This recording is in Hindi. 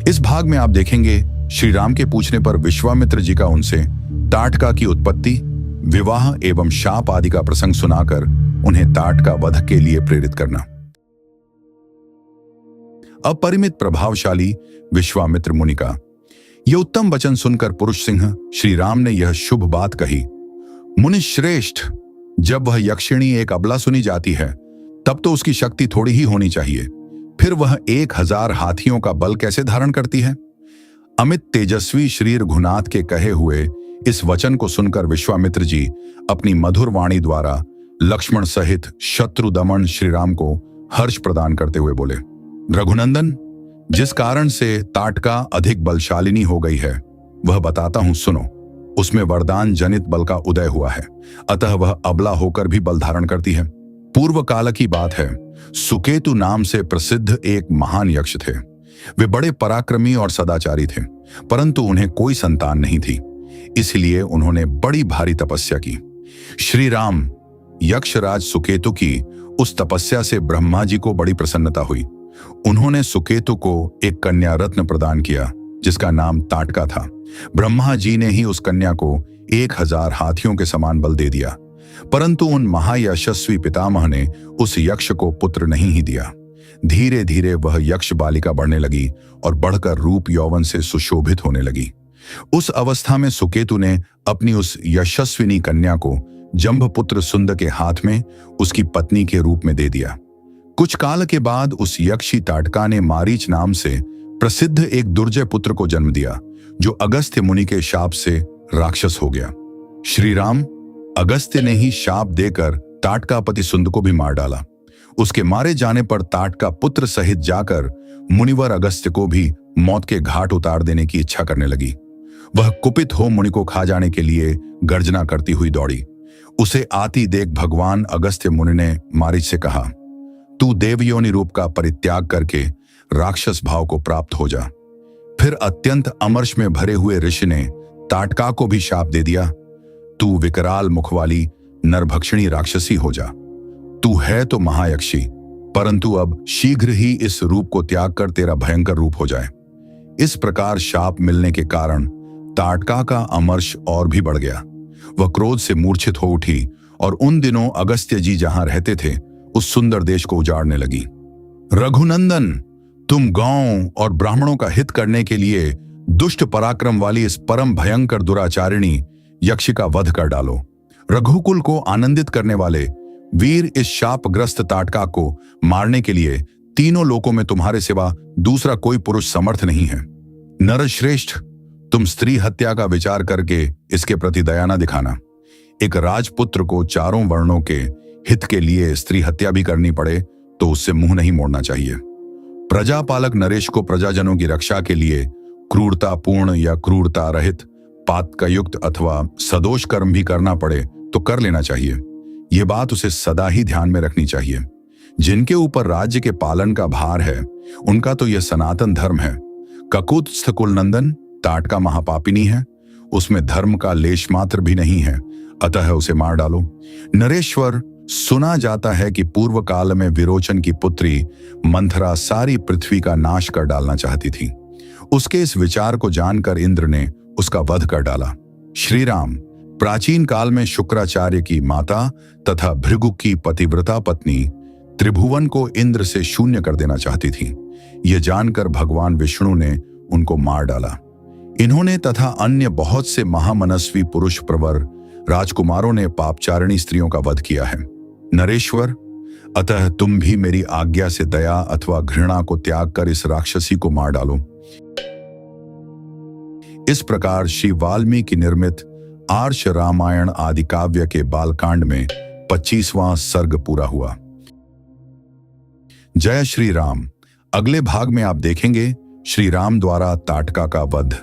इस भाग में आप देखेंगे श्री राम के पूछने पर विश्वामित्र जी का उनसे ताटका की उत्पत्ति, विवाह एवं शाप आदि का प्रसंग सुनाकर उन्हें ताटका वध के लिए प्रेरित करना। अपरिमित प्रभावशाली विश्वामित्र मुनि का यह उत्तम वचन सुनकर पुरुष सिंह श्री राम ने यह शुभ बात कही। मुनि श्रेष्ठ, जब वह यक्षिणी एक अबला सुनी जाती है तब तो उसकी शक्ति थोड़ी ही होनी चाहिए, फिर वह 1000 हाथियों का बल कैसे धारण करती है। अमित तेजस्वी श्री रघुनाथ के कहे हुए इस वचन को सुनकर विश्वामित्र जी अपनी मधुर वाणी द्वारा लक्ष्मण सहित शत्रु दमन श्री राम को हर्ष प्रदान करते हुए बोले, रघुनंदन, जिस कारण से ताटका अधिक बलशालिनी हो गई है वह बताता हूं, सुनो। उसमें वरदान जनित बल का उदय हुआ है, अतः वह अबला होकर भी बल धारण करती है। पूर्व काल की बात है, सुकेतु नाम से प्रसिद्ध एक महान यक्ष थे। वे बड़े पराक्रमी और सदाचारी थे, परंतु उन्हें कोई संतान नहीं थी, इसलिए उन्होंने बड़ी भारी तपस्या की। श्री राम यक्षराज सुकेतु की उस तपस्या से ब्रह्मा जी को बड़ी प्रसन्नता हुई। उन्होंने सुकेतु को एक कन्या रत्न प्रदान किया जिसका नाम ताटका था। ब्रह्मा जी ने ही उस कन्या को 1000 हाथियों के समान बल दे दिया, परंतु उन महायशस्वी पितामह ने उस यक्ष को पुत्र नहीं ही दिया। धीरे धीरे वह यक्ष बालिका बढ़ने लगी और बढ़कर रूप यौवन से सुशोभित होने लगी। उस अवस्था में सुकेतु ने अपनी उस यशस्विनी कन्या को जंभपुत्र सुंद के हाथ में उसकी पत्नी के रूप में दे दिया। कुछ काल के बाद उस यक्षी ताटका ने मारीच नाम से प्रसिद्ध एक दुर्जय पुत्र को जन्म दिया, जो अगस्त्य मुनि के शाप से राक्षस हो गया। श्री राम अगस्त्य ने ही शाप देकर ताटका पति सुंद को भी मार डाला। उसके मारे जाने पर ताटका पुत्र सहित जाकर मुनिवर अगस्त्य को भी मौत के घाट उतार देने की इच्छा करने लगी। वह कुपित हो मुनि को खा जाने के लिए गर्जना करती हुई दौड़ी। उसे आती देख भगवान अगस्त्य मुनि ने मारीच से कहा, तू देवयोनि रूप का परित्याग करके राक्षस भाव को प्राप्त हो जा। फिर अत्यंत अमर्ष में भरे हुए ऋषि ने ताटका को भी शाप दे दिया, तू विकराल मुख वाली नरभक्षिणी राक्षसी हो जा। तू है तो महायक्षी, परंतु अब शीघ्र ही इस रूप को त्याग कर तेरा भयंकर रूप हो जाए। इस प्रकार शाप मिलने के कारण ताटका का अमर्ष और भी बढ़ गया। वह क्रोध से मूर्छित हो उठी और उन दिनों अगस्त्य जी जहां रहते थे उस सुंदर देश को उजाड़ने लगी। रघुनंदन, तुम गांव और ब्राह्मणों का हित करने के लिए दुष्ट पराक्रम वाली इस परम भयंकर दुराचारिणी यक्षी का वध कर डालो। रघुकुल को आनंदित करने वाले वीर इस शापग्रस्त ताटका को मारने के लिए तीनों लोकों में तुम्हारे सिवा दूसरा कोई पुरुष समर्थ नहीं है। नरश्रेष्ठ, तुम स्त्री हत्या का विचार करके इसके प्रति दया न दिखाना। एक राजपुत्र को चारों वर्णों के हित के लिए स्त्री हत्या भी करनी पड़े तो उससे मुंह नहीं मोड़ना चाहिए। प्रजापालक नरेश को प्रजाजनों की रक्षा के लिए क्रूरतापूर्ण या क्रूरता रहित पातकयुक्त अथवा सदोष कर्म भी करना पड़े तो कर लेना चाहिए। यह बात उसे सदा ही ध्यान में रखनी चाहिए। जिनके ऊपर राज्य के पालन का भार है उनका तो यह सनातन धर्म है। ककुत्स्थ कुलनंदन ताटका महापापिनी है, उसमें धर्म का लेश मात्र भी नहीं है, अतः उसे मार डालो। नरेश्वर, सुना जाता है कि पूर्व काल में विरोचन की पुत्री मंथरा सारी पृथ्वी का नाश कर डालना चाहती थी। उसके इस विचार को जानकर इंद्र ने उसका वध कर डाला। श्री राम प्राचीन काल में शुक्राचार्य की माता तथा भृगु की पतिव्रता पत्नी त्रिभुवन को इंद्र से शून्य कर देना चाहती थी। यह जानकर भगवान विष्णु ने उनको मार डाला। इन्होंने तथा अन्य बहुत से महामनस्वी पुरुष प्रवर राजकुमारों ने पापचारिणी स्त्रियों का वध किया है। नरेश्वर, अतः तुम भी मेरी आज्ञा से दया अथवा घृणा को त्याग कर इस राक्षसी को मार डालो। इस प्रकार श्री वाल्मीकि निर्मित आर्ष रामायण आदि काव्य के बालकांड में 25वां सर्ग पूरा हुआ। जय श्री राम। अगले भाग में आप देखेंगे श्री राम द्वारा ताटका का वध।